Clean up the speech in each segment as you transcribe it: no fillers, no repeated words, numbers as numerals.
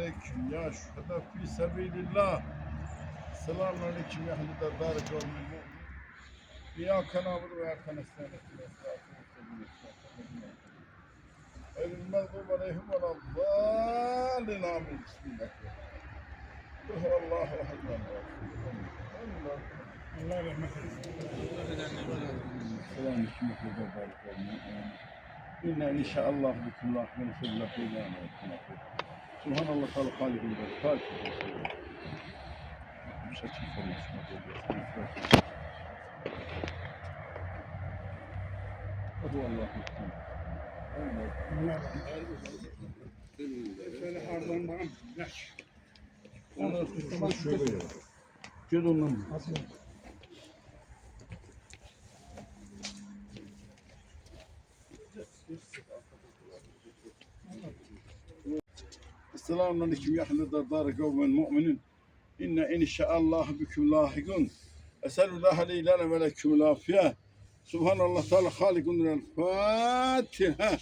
aleyküm ya şuhada fi sebilillah. Selamun aleyküm ya ehli dar kavmin mu'min. İyyâke na'budu ve iyyâke nestaîn. Eylül mağdûb aleyhim ve lad-dâllin. Amin. Bismillah. Allahu ehad. Allah rahmet eylesin. Selamun aleyküm ya ehli dar kavmin. İnna inşaallah bikullah ve nefillah ilâne. Subhanallah Teala Halikul Berkat. Şakir formasına geliyor. Adı Allah'ın. Şöyle ardından bana yaş. Onu şöyle yap. Gel ondan. Selamun aleyküm ya ehli dar kavmin mu'minin. İnne inşaallah biküm lahigun. Eselullah leylana ve leküm lafiye. Subhanallah Teala Halikun el Fatiha.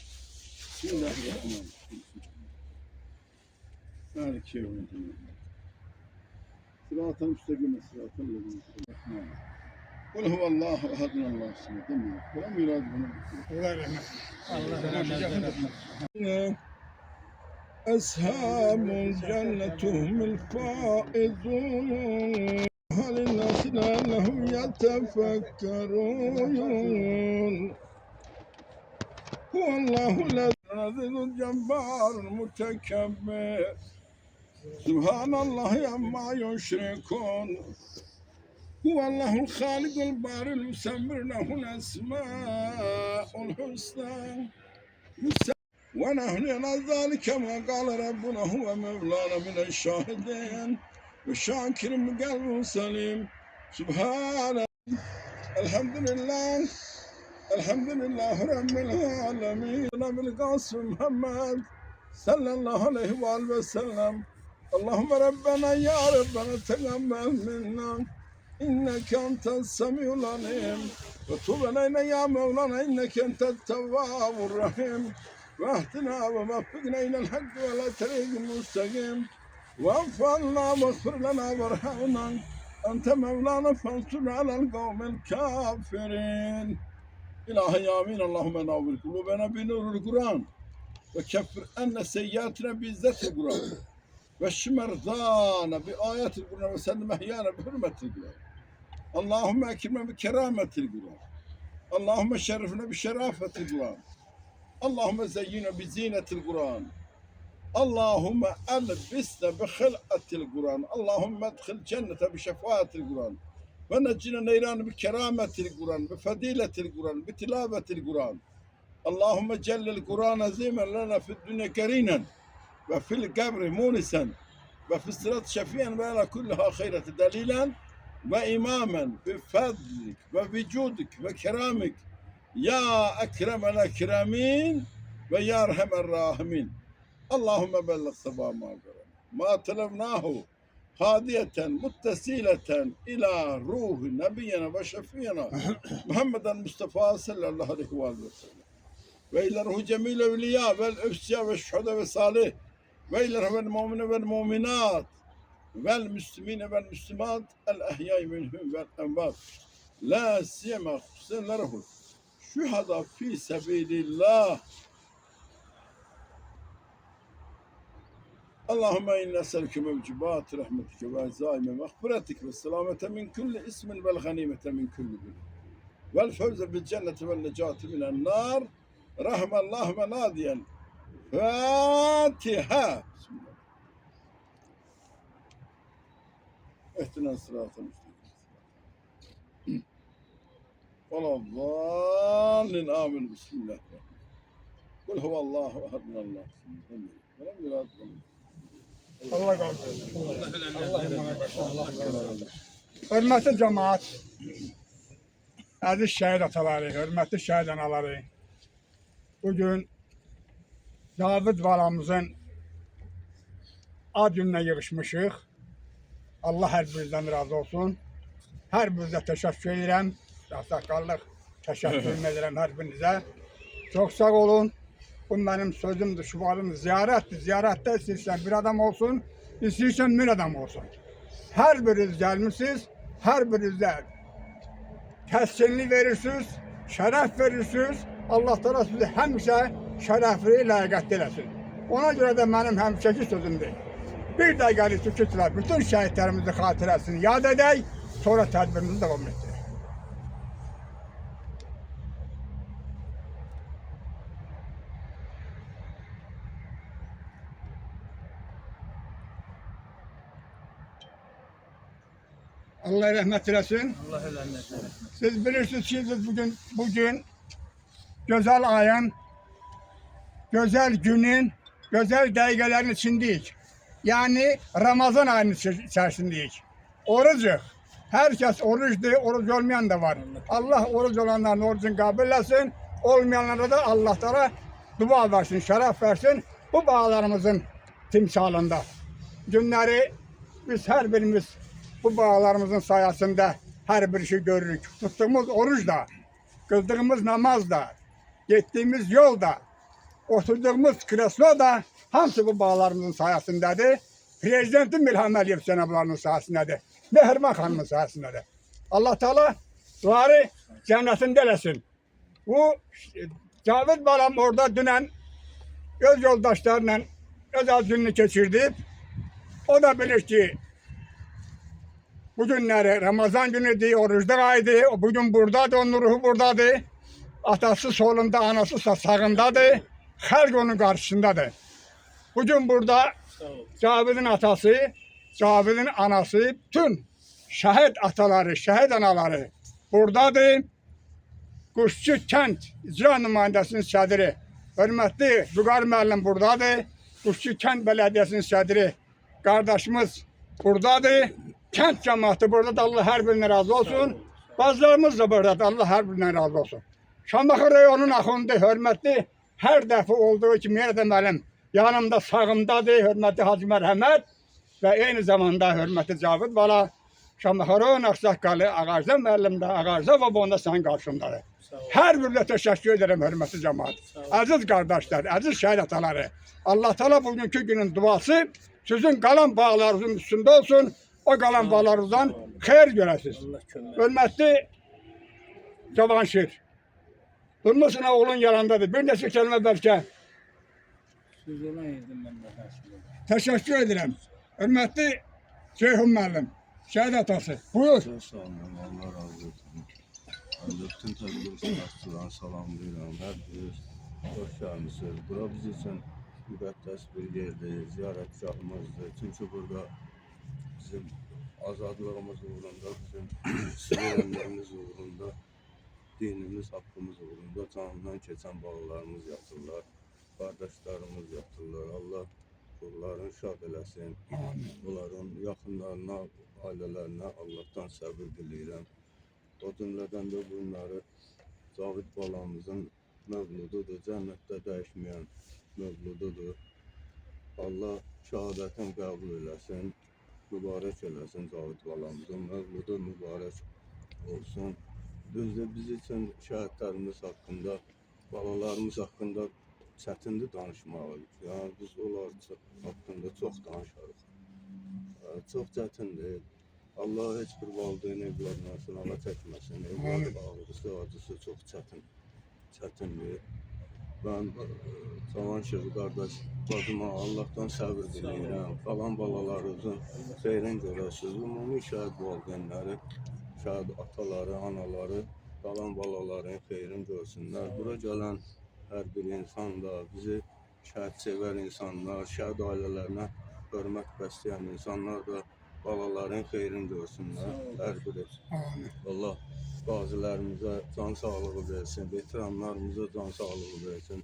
Bismillahirrahmanirrahim. Maliki yevmiddin. Sıratal müstakime sıratal lezîne. Kul huvallahu ehadun Allahu samed. Ve lem yulad ve lem yulad. Allah rahmet eylesin. Allah rahmet eylesin. أصحاب الجنة هم الفائزون هل الناس لعلهم يتفكرون هو الله العزيز الجبار المتكبر سبحان الله عما يشركون هو الله الخالق البارئ المصور له الأسماء الحسنى ونحن على ذلك ما قال ربنا هو مولانا من الشاهدين والشاكر من قلب سليم سبحان الحمد لله رب العالمين نبي القاسم محمد صلى الله عليه وآله وسلم اللهم ربنا يا ربنا تقبل منا إنك أنت السميع العليم وتب علينا يا مولانا إنك أنت التواب الرحيم واهدنا ووفقنا إلى الحق ولا طريق المستقيم واعف عنا واغفر لنا وارحمنا أنت مولانا فانصرنا على القوم الكافرين إلهي آمين اللهم نور قلوبنا بنور القرآن وكفر عنا سيئاتنا بعزة القرآن واشف مرضانا بآيات القرآن وسلم أحيانا بحرمة القرآن اللهم أكرمنا بكرامة القرآن اللهم شرفنا بشرافة القرآن اللهم زينا بزينة القرآن اللهم ألبسنا بخلقة القرآن اللهم ادخل جنة بشفاعة القرآن ونجنا نيران بكرامة القرآن بفضيلة القرآن بتلاوة القرآن اللهم جل القرآن عظيما لنا في الدنيا كرينا وفي القبر مونسا وفي الصراط شفيعا وعلى كلها خيرة دليلا وإماما بفضلك وبجودك وكرامك يا أكرم الأكرمين ويا أرحم الراحمين اللهم بلغ صبا ما طلبناه هادية متصلة إلى روح نبينا وشفينا محمد المصطفى صلى الله عليه وسلم وإلى روح جميع الأولياء والأوصياء والشهداء والصالح وإلى روح المؤمنين والمؤمنات والمسلمين والمسلمات الأحياء منهم والأموات لا سيما خصوصا لروح şühada fi sebilillah. Allahümme inna selke mevcibâti rahmetike ve zâime mağfiretik ve selamete min kulli ismin vel ganimete min kulli bil. Vel fevze bil cenneti vel necati minen nar. Rahmallahu ve nadiyen. Fatiha. Bismillah. Ehdina sıratı müstakim. Allah'ın amin. Bismillah. Kul huvallahu ehadun Allahu samed. Ve lem yulad ve lem Allah razı olsun. Allah razı olsun. Hürmetli cemaat, aziz şehit ataları, hürmetli şehit anaları, bugün David balamızın ad gününe yığışmışıq. Allah hər birinizdən razı olsun. Hər birinizə təşəkkür edirəm. Saqqallıq təşəkkür edirəm hər birinizə. Çox sağ olun. Bu benim sözümdür, şuvarımdır. Ziyarettir. Ziyarette istersen bir adam olsun, istersen bir adam olsun. Her biriniz gelmişsiniz, her birinize teskinlik verirsiniz, şeref verirsiniz. Allah Teala sizi həmişə şərəfli, ləyaqətli eləsin. Ona görə də mənim həmişəki sözümdür. Bir dəqiqəlik sükutla bütün şəhidlərimizi xatirəsini yad edək, sonra tədbirimizi davam etdirək. Allah rəhmət eləsin. Allah rahmet eylesin. Siz bilirsiniz ki biz bugün güzel ayın, güzel günün, güzel dəqiqələrin içindeyik. Yani Ramazan ayının içerisindeyik. Orucuk. Herkes oruçlu, oruç olmayan da var. Allah oruç olanların orucunu kabul etsin. Olmayanlara da Allah Teala dua versin, şeref versin. Bu bağlarımızın timsalında. Günleri biz her birimiz bu bağlarımızın sayesinde her bir şey görürük. Tuttuğumuz oruç da, kıldığımız namaz da, gittiğimiz yol da, oturduğumuz kreslo da hamısı bu bağlarımızın sayesindedir. Prezidentin İlham Əliyev cənablarının sayesindədir. Mehriban xanımın sayesindədir. Allah Teala duvarı cennetinde eləsin. Bu Cavid balam orada dünən öz yoldaşlarla özel gününü geçirdi. O da bilir ki bu günleri Ramazan günüdür, oruçlar aydı. Bugün buradadır, onun ruhu buradadır. Atası solunda, anası sağındadır. Halk onun karşısındadır. Bugün burada Cavid'in atası, Cavid'in anası, bütün şehit ataları, şehit anaları buradadır. Quşçu Kent İcra Nümayəndəsinin sədri, hörmətli Vüqar müəllim buradadır. Quşçu Kent Bələdiyyəsinin sədri, qardaşımız buradadır. Kent cəmaatı buradadır, Allah hər birindən razı olsun. Bazılarımız da buradadır, Allah hər birindən razı olsun. Şamaxı rayonunun axundu, hörmətli, hər dəfə olduğu kimi yenə də mənim yanımda, sağımdadır, hörmətli Hacı Mərhəmət və eyni zamanda hörmətli Cavid Bala, Şamaxı rayon Ağsaqqalı, Ağarza müəllim də, Ağarza babanda sənin qarşındadır. Hər birinə təşəkkür ederim hörmətli cəmaat. Əziz qardaşlar, əziz şəhid ataları. Allah Teala bugünkü günün duası sizin qalan bağlarınızın üstündə olsun. O qalan bağlarınızdan xeyir görəsiniz. Hörmətli Cavanşir. Durmusun oğlun yalandadır. Bir neçə kəlmə bəlkə. Söz olan yerden ben de Təşəkkür edirəm. Hörmətli Ceyhun müəllim, şəhid atası. Buyur. Çok sağ olun, Allah razı olsun. Bütün tədbir iştirakçılarını salamlayıram. Hər biri hoş gəlmisiniz. Bura biz üçün müqəddəs bir yerdir, ziyarətgahımızdır. Çünki burada bizim azadlığımız uğrunda, bizim suverenliyimiz uğrunda, dinimiz, haqqımız uğrunda canından keçən balalarımız yatırlar, qardaşlarımız yatırlar. Allah onların şad eləsin. Onların yaxınlarına, ailələrinə Allah'tan səbir diləyirəm. O cümlədən də bunları Cavid balamızın mövlududur, cənnətdə dəyişməyən mövlududur. Allah şəhadətini qəbul eləsin, mübarək eləsin Cavid balamızın mövludu mübarək olsun. Düzdür, biz üçün şəhidlərimiz haqqında, balalarımız haqqında çətindir danışmağı. Yəni biz onlar haqqında çox danışarıq. Çox çətindir. Allah heç bir valideyn evladına sınava çəkməsin. Evladı ağrısı, acısı çox çətindir. Ben Cavanşir qardaş bacıma Allah'tan səbir diləyirəm. Qalan balalarınızın xeyrin görəsiniz. Ümumi şəhid valideynləri, şəhid ataları, anaları, qalan balaların xeyrin görsünlər. Bura gələn hər bir insan da, bizi şəhid sevər insanlar, şəhid ailələrinə hörmət bəsləyən insanlar da balaların xeyrin görsünlər. Hər biri. Allah qazilərimizə can sağlığı versin, veteranlarımıza can sağlığı versin.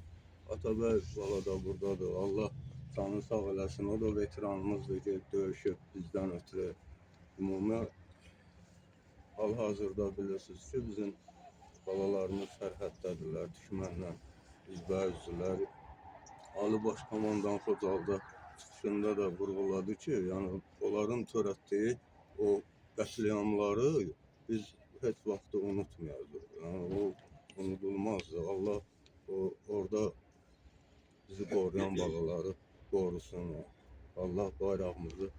Atabəy bala da buradadır. Allah canı sağ eləsin. O da veteranımızdır ki, döyüşüb bizdən ötürü. Ümumi hal-hazırda bilirsiniz ki, bizim balalarımız sərhəddədirlər, düşmənlə üzbəüzdülər. Ali Baş Komandan Xocalda çıxışında da vurğuladı ki, yəni onların törətdiyi o qətliamları biz heç vaxt unutmayacağıq. Yəni o unudulmazdı. Allah orada bizi qoruyan balaları qorusun. Allah bayrağımızı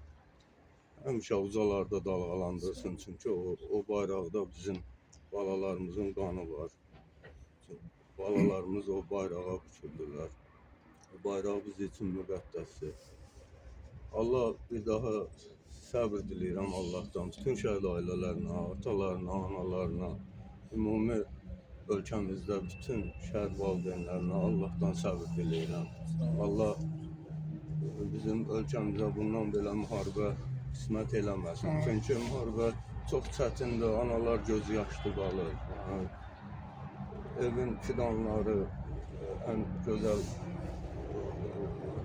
həmişə ucalarda dalğalandırsın. Çünki o bayraqda bizim balalarımızın qanı var. Balalarımız o bayrağa büküldülər. O bayraq biz üçün müqəddəsdir. Allah bir daha səbr diləyirəm Allahdan. Bütün şəhid ailələrinə, atalarına, analarına, ümumi ölkəmizdə bütün şəhid valideynlərinə Allahdan səbr diləyirəm. Allah bizim ölkəmizə bundan belə müharibə qismət eləməsin. Çünki müharibə çox çətindir, analar gözü yaşlı qalır. Evin fidanları, ən gözəl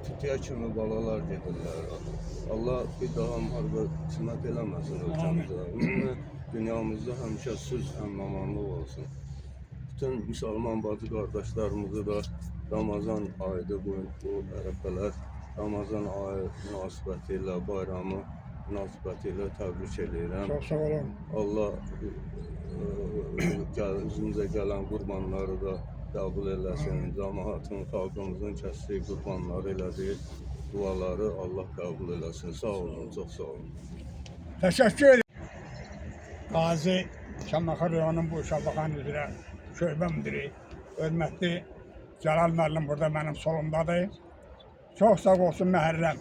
tütüyə kimi balalar gedirlər. Allah bir daha müharibə qismət eləməsin ölkəmizə. Ümumi dünyamızda həmişə sülh, əmin-amanlıq olsun. Bütün müsəlman bacı qardaşlarımızı da Ramazan ayıdır bu ərəfələr. Ramazan ayı münasibəti ilə, bayramı münasibəti ilə təbrik edirəm. Çox sağ olun. Allah üzümüzə gələn qurbanları da qəbul eləsin. Cəmaatın, xalqımızın kəsdiyi qurbanları elədiyi duaları Allah qəbul eləsin. Sağ olun, çox sağ olun. Təşəkkür ederim. Qazi Şamaxı rayonunun bu Şabaxan üzrə şöbə müdiri, hörmətli Cəlal müəllim burada mənim solumdadır. Çox sağ olsun Məhərrəm.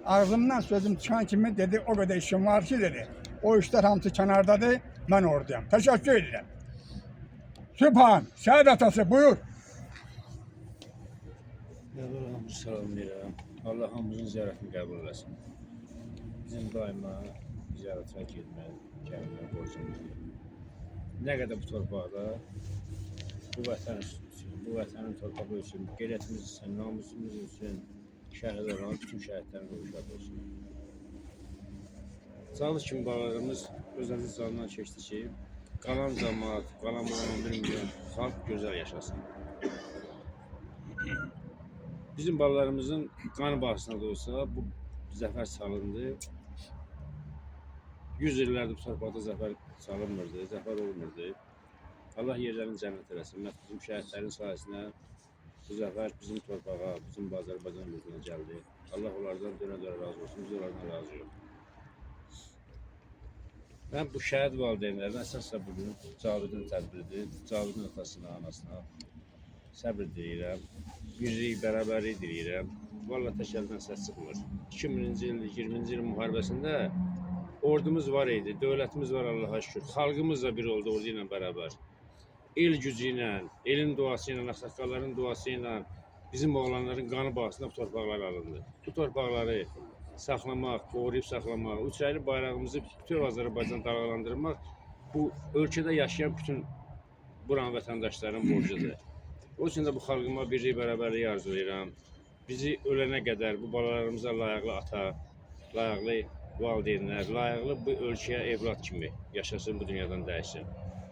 Ağzımdan sözüm çıxan kimi dedi, o qədər işim var ki dedi. O işlər hamısı kənardadır, mən oradayım. Təşəkkür edirəm. Sübhan, şəhid atası buyur. Hamımızı salamlayıram. Allah hamımızın ziyarətini qəbul eləsin. Bizim daima ziyarətə getmək, gəlmək borcumuzdur. Nə qədər bu torpaqda, bu vətən üçün, bu vətənin torpağı üçün, qeyrətimiz üçün, namusumuz üçün şəhid olan bütün şəhidlərin ruhşad olsun. Çalış kimi balalarımız özünüzün canından keçdi ki, qalan cəmaat, qalan 11 milyon xalq gözəl yaşasın. Bizim balalarımızın qanı bahsına da olsa bu zəfər çalındı. 100 illərdir bu torpaqda zəfər çalınmırdı, zəfər olmurdu. Allah yerlərini cənnət eləsin. Bizim şəhidlərin sayəsində bu zəfər bizim torpağa, bizim Azərbaycan yurduna gəldi. Allah onlardan dönə-dönə razı olsun, biz onlardan razıyıq. Mən bu şəhid valideynlərinə əsasla bugün Cavidin tədbiridir, Cavidin atasına, anasına səbir diləyirəm, birlik, bərabərlik diləyirəm. Valla təkəldən səs çıxmır. 2000-ci il, 20-ci il müharibəsində ordumuz var idi, dövlətimiz var Allah'a şükür. Xalqımız da bir oldu ordu ilə bərabər. El gücü ilə, elin duası ilə, ağsaqqalların duası ilə bizim oğlanların qanı bahsında bu torpaqlar alındı. Bu torpaqları saxlamaq, qoruyub saxlamaq, uçaylı bayrağımızı bütün Azərbaycan dalğalandırmaq bu ölkədə yaşayan bütün buranın vətəndaşların borcudur. O üçün də bu xalqıma birlik, bərabərliyi arzulayıram. Bizi ölənə qədər bu balalarımıza layıqlı ata, layıqlı valideynlər, layıqlı bu ölkəyə evlad kimi yaşasın, bu dünyadan dəyişsin.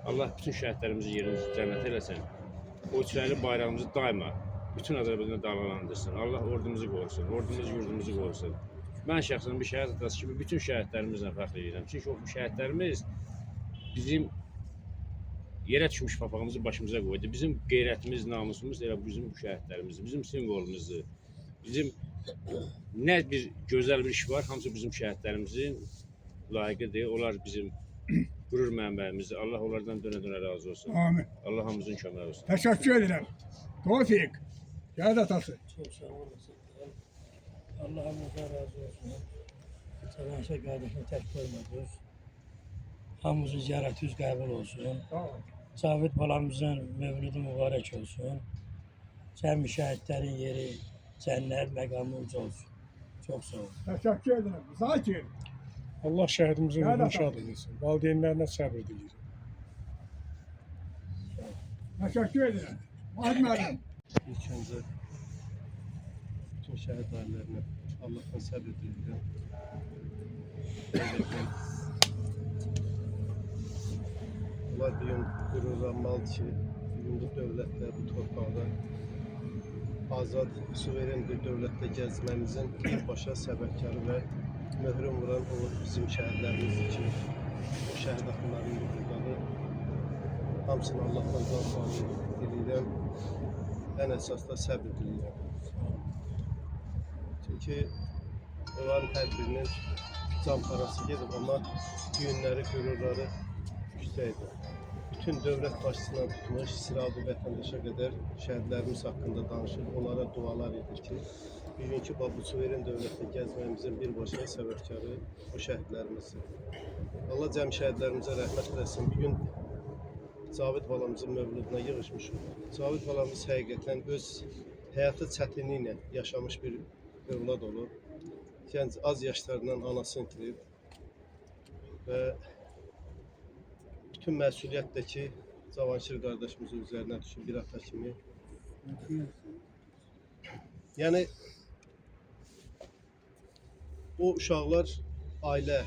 Allah bütün şəhidlərimizi yerimizi cənnət eləsin. O üçrəngli bayrağımızı daima bütün Azərbaycanda dalğalandırsın. Allah ordumuzu qorusun, ordumuz yurdumuzu qorusun. Mən şəxsən bir şəhid atası kimi bütün şəhidlərimizlə fəxr edirəm. Çünki o şəhidlərimiz bizim yerə düşmüş papağımızı başımıza qoydu. Bizim qeyrətimiz, namusumuz elə bizim bu şəhidlərimizdir, bizim simvolumuzdur. Bizim nə bir gözəl bir iş var, hamısı bizim şəhidlərimizin layiqidir. Onlar bizim qürur mənbəyimizdir. Allah onlardan dönə-dönə razı olsun. Amin. Allah hamımızın köməyi olsun. Təşəkkür edirəm. Tevfik, şəhid atası. Çok sağ olasın. Allah'ımıza razı olsun. Sevense kardeşini tek koymadınız. Hamımızın ziyaretiniz kabul olsun. Cavid balamızın mevlidi mübarek olsun. Cem şehitlerin yeri cennet mekamı uca olsun. Çok sağ olun. Təşəkkür edirəm. Zakir. Allah şəhidimizin Şəhid ruhunu atam. şad edirsin. Valideynlərinə səbr diləyirəm. Təşəkkür edirəm. Vahid müəllim. İlk öncə bütün şəhid ailələrinə Allahdan səbr diləyirəm. Allah bir gün qürurlanmalıdır ki, bugün bu dövlətdə, bu torpaqda azad, suveren bir dövlətdə gəzmemizin başa səbəbkarı və möhrüm vuran o bizim şəhidlərimizdir ki, o şəhid axınların yurtları hamısını Allahdan can sağlığı diləyirəm. Ən əsas da səbir diləyirəm. Çünki onların hər birinin can parası gedib, amma düyünləri, qürurları yüksəkdir. Bütün dövlət başçısından tutmuş, sıravi vətəndaşa qədər şəhidlərimiz haqqında danışır, onlara dualar edir ki, bugünkü bu suveren dövlətdə gəzməyimizin birbaşa səbəbkarı o şəhidlərimizdir. Allah cəm şəhidlərimizə rəhmət eləsin. Bugün Cavid balamızın mövluduna yığışmışıq. Cavid balamız həqiqətən öz həyatı çətinliyi ilə yaşamış bir övlad olub. Gənc az yaşlarından anasını itirib və bütün məsuliyyət də ki, Cavanşir qardaşımızın üzərinə düşür bir ata kimi. Yəni o uşaqlar ailə,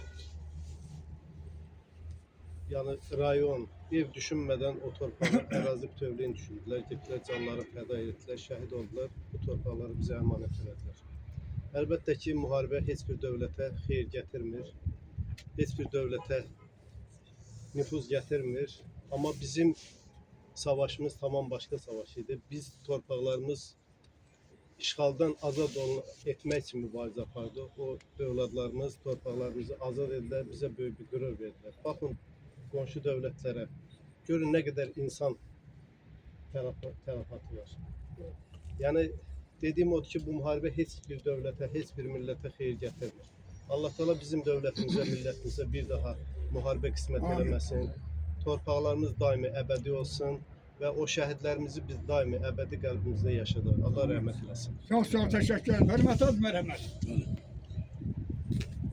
yəni rayon, ev düşünmədən o torpağı ərazi bütövlüyünü düşündülər, getdilər, canları fəda etdilər, şəhid oldular, bu torpaqları bizə əmanət elədilər. Əlbəttə ki, müharibə heç bir dövlətə xeyir gətirmir, heç bir dövlətə nüfuz gətirmir. Amma bizim savaşımız tamam başqa savaş idi. Biz torpaqlarımız işğaldan azad etmək üçün mübarizə apardı. O övladlarımız torpaqlarımızı azad edilər, bizə böyük bir qürur verdilər. Baxın, qonşu dövlətlərə, görün nə qədər insan tələfatı var. Yəni, dediyim odur ki, bu müharibə heç bir dövlətə, heç bir millətə xeyir gətirmir. Allah Teala bizim dövlətimizə, millətimizə bir daha müharibə qismət eləməsin. Torpaqlarımız daimi əbədi olsun və o şəhidlərimizi biz daimi əbədi qəlbimizdə yaşadıq. Allah rəhmət eləsin. Çox təşəkkür ederim. Hörmət az mərhəmət.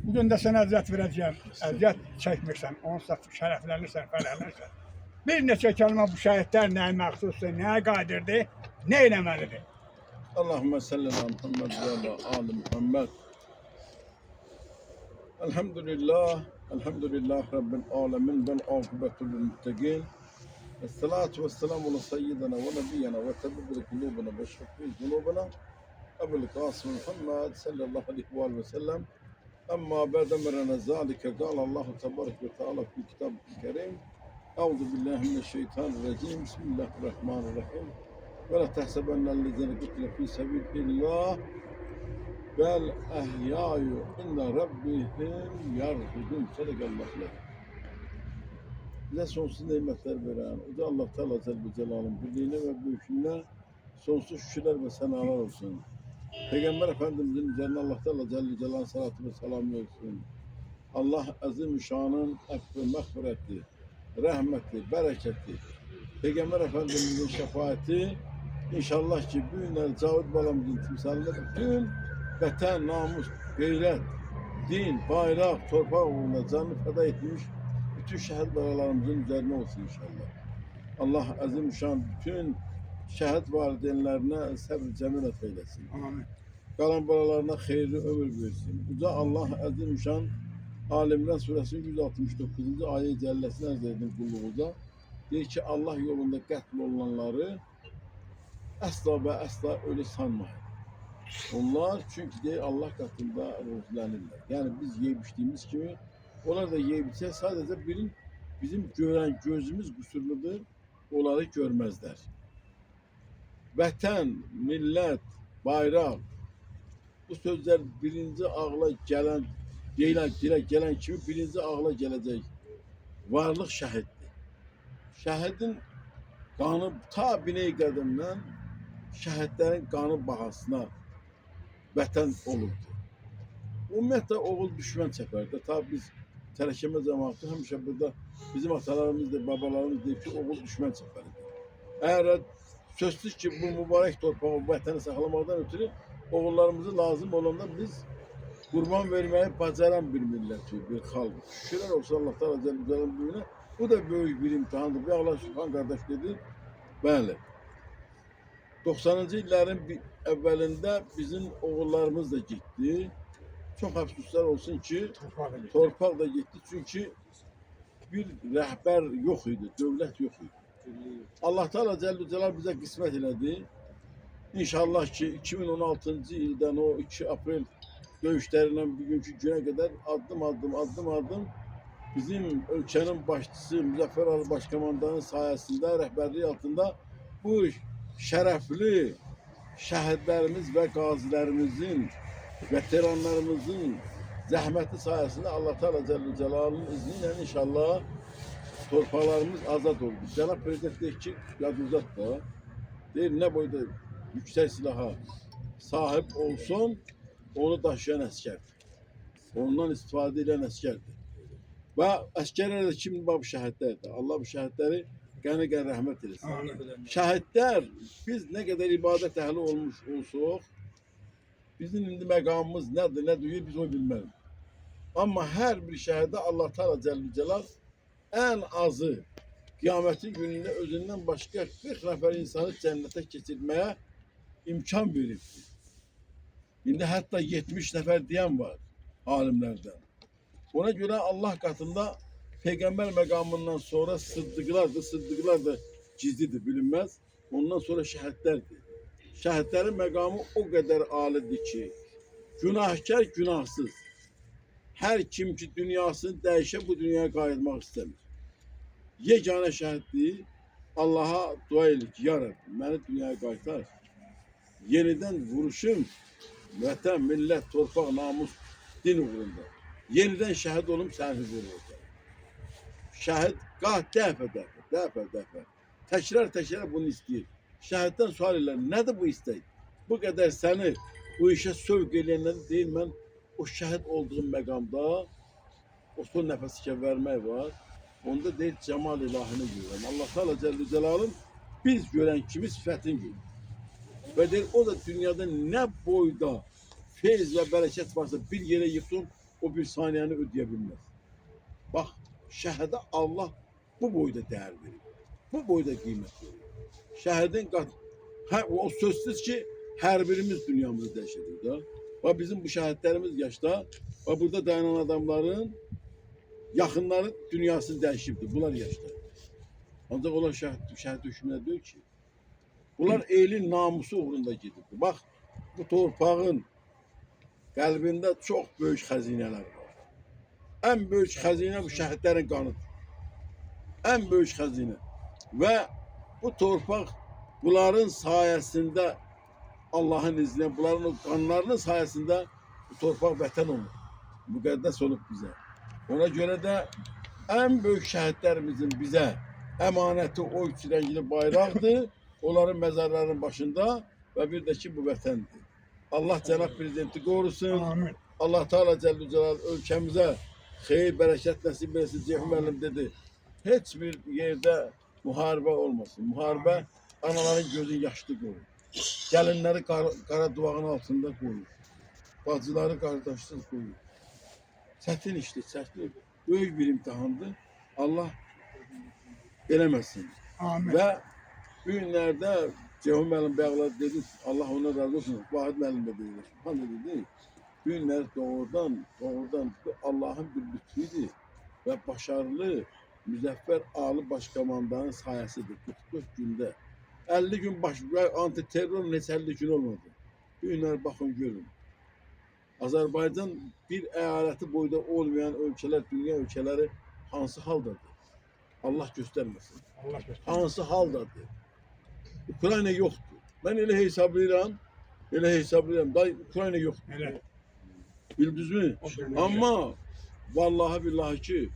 Bugün də sənə əziyyət verəcəyəm. Əziyyət çəkmirsən, onsuz şərəflənirsən, fərəhlənirsən. Bir neçə kəlmə bu şəhidlər nəyə məxsusdur, nəyə qadirdir, nə eləməlidir? Allahümme salli ala Muhammed ve ala ali Muhammed. Elhamdülillah Rabbil alemin vel akibetul muttaqin. Esselatu vesselamu ala seyyidina ve nebiyyina ve tebbir kulubina ve şefi zunubina. Ebul Kasım Muhammed sallallahu aleyhi ve sellem. Amma ba'da merana zalike qala Allahu tebarek ve teala fi kitabih kerim. Euzu billahi mineşşeytanirracim. Bismillahirrahmanirrahim. ولا تحسبن الذين قتلوا في سبيل الله بل أحياء عند ربهم يرشدون. Sadakallah. Bize sonsuz nimetler veren, o da Allah Teala Celle Celal'ın birliğine ve büyüklüğüne sonsuz şükürler ve senalar olsun. Peygamber Efendimizin üzerine Allah Teala Celle Celal'ın salatı ve selamı olsun. Allah azim-üşşanın affı, mağfireti, rahmeti, bereketi, Peygamber Efendimizin şefaati, İnşallah ki bu günler Cavid balamızın timsalında bütün vətən, namus, qeyrət, din, bayraq, torpaq uğruna canını fəda etmiş bütün şəhid balalarımızın üzerine olsun inşallah. Allah azim-üşşan bütün şəhid valideynlerine səbr cəminət eylesin. Amin. Qalan balalarına xeyirli ömür versin. Uca Allah azim-üşşan Alimran Suresi 169. ayet-i cellesine arz edin kulluğuza. Deyir ki Allah yolunda qətl olunanları əsla və əsla ölü sanmayın. Onlar çünkü deyir Allah katında ruhlanırlar. Yani biz yiyip içtiğimiz gibi onlar da yiyip içse sadece bizim gören gözümüz kusurludur. Onları görmezler. Vətən, millət, bayraq bu sözler birinci ağla gelen dile gelen kimi birinci ağla gelecek varlık şəhiddir. Şəhidin qanı ta biney qədimdən şəhidlərin qanı bahasına vətən olurdu. Ümumiyyətlə oğul düşmən çəpərdi. Ta biz tərəkəmə cəmaatı həmişə burada bizim atalarımız da, babalarımız deyib ki, oğul düşmən çəpərdi. Əgər sözsüz ki, bu mübarək torpağı, vətəni saxlamaqdan ötürü oğullarımızı lazım olanda biz qurban verməyi bacaran bir millət, bir xalq. Şükürlər olsun Allah Teala Cəllə'nin böyüyünə. Bu da böyük bir imtihandır. Bir Allah Sübhan qardaş dedi, bəli. 90-cı illərin əvvəlində bizim oğullarımız da getdi. Çox əfsuslar olsun ki, torpaq da getdi. Çünki bir rəhbər yox idi, dövlət yox idi. Allah Teala Cəllə Cəlal bizə qismət elədi. İnşallah ki 2016-cı ildən o 2 aprel döyüşlərindən bugünkü günə qədər addım bizim ölkənin başçısı Müzəffər Ali Başkomandanın sayəsində, rəhbərliyi altında bu şərəfli şəhidlərimiz və qazilərimizin, veteranlarımızın zəhməti sayəsində Allah Teala Cəllə Cəlalının izni ilə inşallah torpaqlarımız azad oldu. Cənab Prezident deyir ki, yadınızda da, deyir nə boyda yüksək silaha sahib olsun, onu daşıyan əskərdir. Ondan istifadə edən əskərdir. Və əskərlər də kimdir? Bu şəhidlərdir. Allah bu şəhidləri qəni-qəni rəhmət eləsin. Şəhidlər, biz nə qədər ibadət əhli olmuş olsuq, bizim indi məqamımız nədir, nə duyur, biz o bilmərik. Amma hər bir şəhidə Allah Teala Cəllə Cəlal ən azı qiyamətin günündə özündən başqa 40 nəfər insanı cənnətə keçirməyə imkan veribdir. İndi hətta 70 nəfər deyən var alimlərdən. Ona görə Allah qatında Peyğəmbər məqamından sonra sıddıqlar da gizlidir, bilinməz. Ondan sonra şəhidlərdir. Şəhidlərin məqamı o qədər alidir ki, günahkar günahsız. Hər kim ki dünyasını dəyişə bu dünyaya qayıtmaq istəmir. Yeganə şəhidliyi Allaha dua edir ki, ya Rabbi, məni dünyaya qaytar. Yenidən vuruşum, vətən, millət, torpaq, namus, din uğrunda. Yenidən şəhid olum sənin huzurunda. Şəhid dəfə, təkrar bunu istəyir. Şəhiddən sual edirlər, nədir bu istək? Bu qədər səni bu işə sövq eləyənləri deyil, mən o şəhid olduğum məqamda o son nəfəsi vermək var. Onda deyir, Cemal ilahını görürəm. Allah Teala Cəllə Cəlalın biz görən kimi sifətini görür. Və deyir, o da dünyada nə boyda feyz və bərəkət varsa bir yerə yıxın, o bir saniyəni ödəyə bilməz. Bax, şəhədə Allah bu boyda dəyər verir. Bu boyda qiymət verir. Şəhədin o sözsüz ki, hər birimiz dünyamızı dəyişəcək da. Və bizim bu şəhidlərimiz yaşda və burada dayanan adamların yaxınları dünyasını dəyişibdir. Bunlar yaşda. Ancaq onlar şəhid hökmünə deyil ki, bunlar elin namusu uğrunda gedibdir. Bax, bu torpağın qəlbində çox böyük xəzinələr var. Ən böyük xəzinə bu şəhidlərin qanıdır. Ən böyük xəzinə. Və bu torpaq bunların sayəsində Allah'ın izni, bunların o qanlarının sayəsində bu torpaq vətən olur. Müqəddəs olub bizə. Ona görə də ən böyük şəhidlərimizin bizə əmanəti o üç rəngli bayraqdır. Onların məzarlarının başında və bir də ki bu vətəndir. Allah Cənab Prezidenti qorusun. Amin. Allah Teala Cəllə Cəlal ölkəmizə xeyir, bərəkət nəsib etsin. Ceyhun müəllim dedi, heç bir yerdə müharibə olmasın. Müharibə anaların gözü yaşlı qoyur. Gəlinləri qara duvağın altında qoyur. Bacıları qardaşsız qoyur. Çətin işdir, çətin. Böyük bir imtihandır. Allah eləməsin. Amin. Və bu günlərdə Ceyhun müəllim bəyalar dedi, Allah ona razı olsun. Vahid müəllim də deyir. Subhan dedi. Bu günlər doğrudan Allah'ın bir lütfüdür və başarılı, müzəffər Ali Başkomandanın sayəsidir. 44 gündə. 50 gün antiterror neçə 50 gün olmadı. Bu günlər baxın görün. Azərbaycan bir əyaləti boyda olmayan ölkələr, dünya ölkələri hansı haldadır? Allah göstərməsin. Allah göstərsin. Hansı haldadır? Ukrayna yoxdur. Mən elə hesablayıram. Da Ukrayna yoxdur. Elə. Bildinizmi? Amma vallahi billahi ki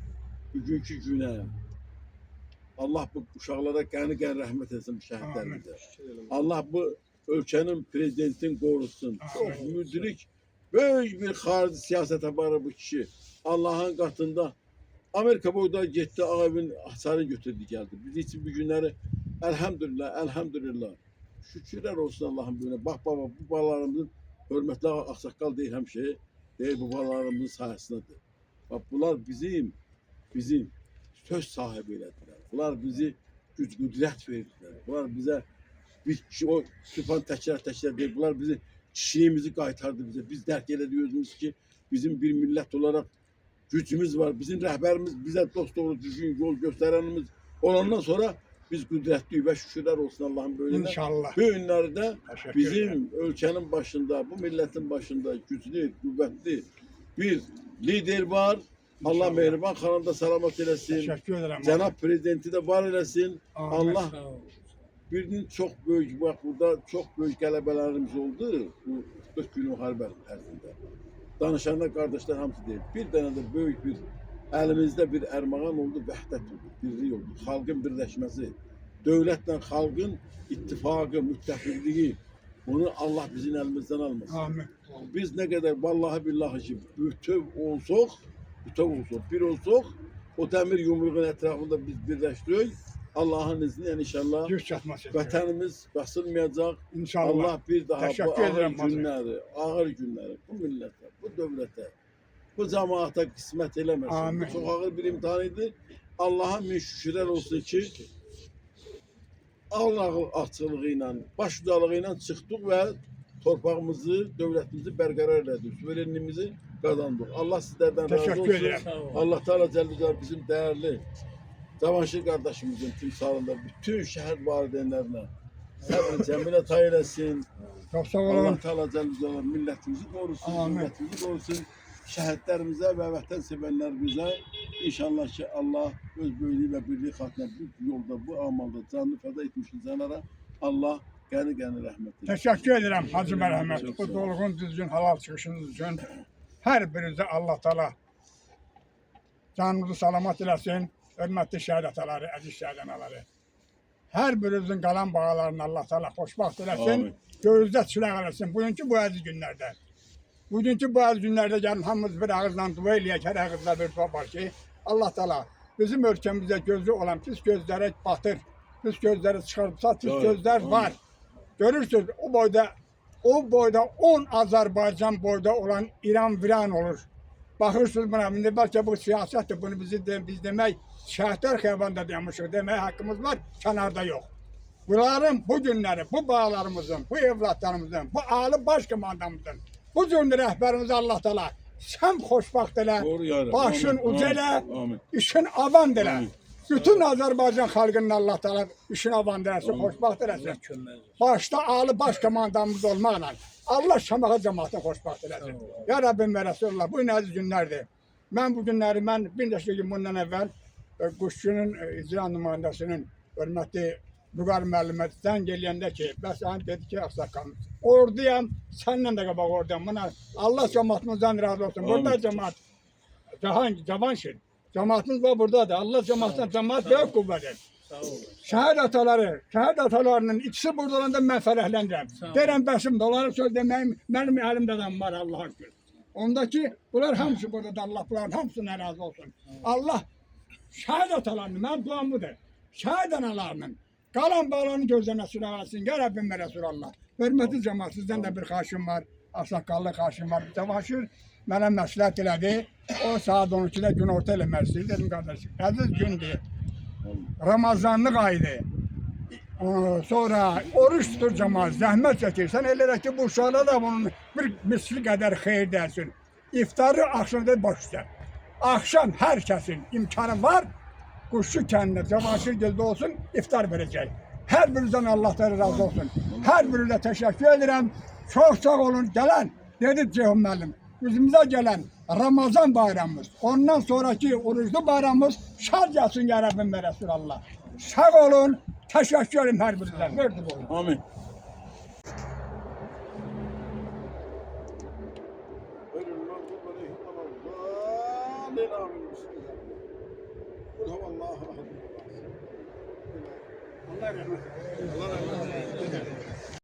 bugünkü günə Allah bu uşaqlara qəni-qəni rəhmət etsin bu şəhidlərimizə. Allah bu ölkənin prezidentin qorusun. Çox müdrik, böyük bir xarici siyasət aparır bu kişi. Allah'ın qatında Amerika boyda getdi, ağabeyinin hasarını götürdü geldi. Biz için bu günləri elhamdülillah. Şükürler olsun Allah'ın böyünə. Bak baba, bu balalarımızın hörmətli ağsaqqal deyil həmişə. Deyil, bu balalarımızın sayəsindədir. Bak bunlar bizim söz sahibi elədilər. Bunlar bizi güc qüdrət verdilər. Bunlar bizə o tufan təkrar deyil. Bunlar bizi kişiliğimizi qaytardı bize. Biz dərk elədik özümüz ki bizim bir millət olarak gücümüz var. Bizim rəhbərimiz bize dost doğru düzgün yol göstərenimiz olandan sonra biz qüdrətliyik və şükürlər olsun Allah'ın böyünə. İnşallah. Bu günlərdə Təşəkkür bizim ölkənin başında, bu milletin başında güclü, qüvvətli bir lider var. Allah mehriban xanım da salamat eləsin. Təşəkkür edirəm. Cənab Prezidenti də var eləsin. Amin. Allah Bir gün çox böyük, bax burada çox böyük qələbələrimiz oldu. Bu 44 gün müharibə ərzində. Danışanda qardaşlar hamısı deyir. Bir dənə də böyük bir əlimizdə bir ərmağan oldu, vəhdət oldu, birlik oldu. Xalqın birləşməsi, dövlətlə xalqın ittifaqı, müttəfiqliyi. Bunu Allah bizim əlimizdən almasın. Amin. Biz nə qədər vallahi billahi ki, bütöv olsaq, bir olsaq, o dəmir yumruğun ətrafında biz birləşdirək. Allah'ın izniyle inşallah Güç çatması. vətənimiz basılmayacaq. İnşallah. Allah bir daha bu Teşekkür ağır ederim Hazır. günləri bu millətə, bu dövlətə, bu cemaata qismət eləməsin. Amin. Bu çox ağır bir imtihan idi. Allah'a min şükürlər olsun ki, ağıl açılığı ilə, baş ucalığı ilə çıxdıq və torpağımızı, dövlətimizi bərqərar elədik, suverenliğimizi qazandıq. Allah sizlərdən razı Teşekkür olsun. ederim. Allah Teala Celle Celaluhu bizim değerli Cavanşir kardeşimizin timsalında bütün şehit valideynlerine sabır cemile eylesin. Çok sağ Allah olun. Teala Celle Celaluhu milletimizi korusun, Amin. milletimizi korusun. Şehitlerimize ve vətən sevənlərimizə inşallah ki Allah öz böyüklüğü ve birliği xatına bu yolda, bu amalda canlı feda etmiş insanlara Allah gəni rəhmət eylesin. Teşekkür ederim Hacı Merhamet. Çok Bu sağ ol. dolgun düzgün halal çıkışınız için her birinize Allah Teala canınızı salamat eləsin. Hörmətli şəhid ataları, əziz şəhid anaları. Hər birinizin qalan bağlarını Allah Teala xoşbaxt eləsin. Amin. Gözdə çiləq eləsin. Bugünkü bu əziz günlərdə. Bugünkü bu əziz günlərdə gəlin hamımız bir ağızdan dua eləyək. Hər ağızda bir dua var ki Allah Teala bizim ölkəmizdə gözü olan pis gözləri batır. Pis gözləri çıxarıbsa pis Doğru, gözlər amin. var. Görürsünüz o boyda 10 Azərbaycan boyda olan İran viran olur. Baxırsınız buna, indi bəlkə bu siyasətdir, bunu biz demək, şəhətlər xiyabanda demişik, demək haqqımız var, kənarda yox. Bunların bu günləri, bu bağlarımızın, bu evlatlarımızın, bu ali baş komandamızın, bu cür rəhbərimizi Allah Teala sən xoşbaxt elə, Doğru yarım. başın Amin, uc amin, elə, amin. işin avan elə. Amin. Bütün Azərbaycan xalqının Allah Teala işin avan eləsin, xoşbaxt eləsin. Başda ali baş komandamız olmaqla Allah Şamaxı cəmaatını xoşbaxt eləsin. Ya Rabbim və Resulullah, bu gün əziz günlərdir. Mən bu günləri, bir neçə gün bundan əvvəl Quşçunun icra nümayəndəsinin hörmətli Vüqar müəllimə zəng eləyəndə ki, bəs hani dedi ki, axsaqqalımız, orduyam, səndən də qabaq orduyam. Buna Allah cəmaatımızdan razı olsun. Burada cəmaat, Cavanşir, cəmaatımız var buradadır. Allah cəmaatına cəmaat böyük qüvvədir. Şəhid atalarının ikisi burada olanda mən fərəhləndirəm. Deyirəm, bəsim, onların söz deməyim, mənim əlimdə adam var, Allah'a şükür. Ondaki, bunlar hamısı burada, Allah bunların hamısına razı olsun. Allah şəhid atalarının, mən duam budur. Şəhid analarının, qalan bağlarını gözləməsini alsın. Ya Rabbim və Resulallah. Hörmətli cəmaat, sizdən də bir xaşım var, ağsaqqallı xaşım var. Cavanşir mənə məsləhət elədi. O saat 12-də gün orta eləmək istəyir. Dedim, qardaşım, əziz gündür. Ramazanlıq aydır. Sonra oruç tutur cəmaat, zəhmət çəkirsən, elə ki, bu uşaqlar da bunun bir misli qədər xeyir dərsin. İftarı axşamda baş üstə. Akşam hər kəsin imkanı var, Quşçu kəndində Cavanşir gözdə olsun, iftar verəcək. Hər birinizdən Allah'tan razı olsun. Hər birinizə təşəkkür edirəm. Çox sağ olun. Gələn, dedi Ceyhun müəllim, bizimizə gələn Ramazan bayramımız, ondan sonraki oruçlu bayramımız şad gəlsin ya Rabbim və Resulallah. Sağ olun, təşəkkür ederim hər birinizə. Verdim olun. Amin. Allah rahmet eylesin.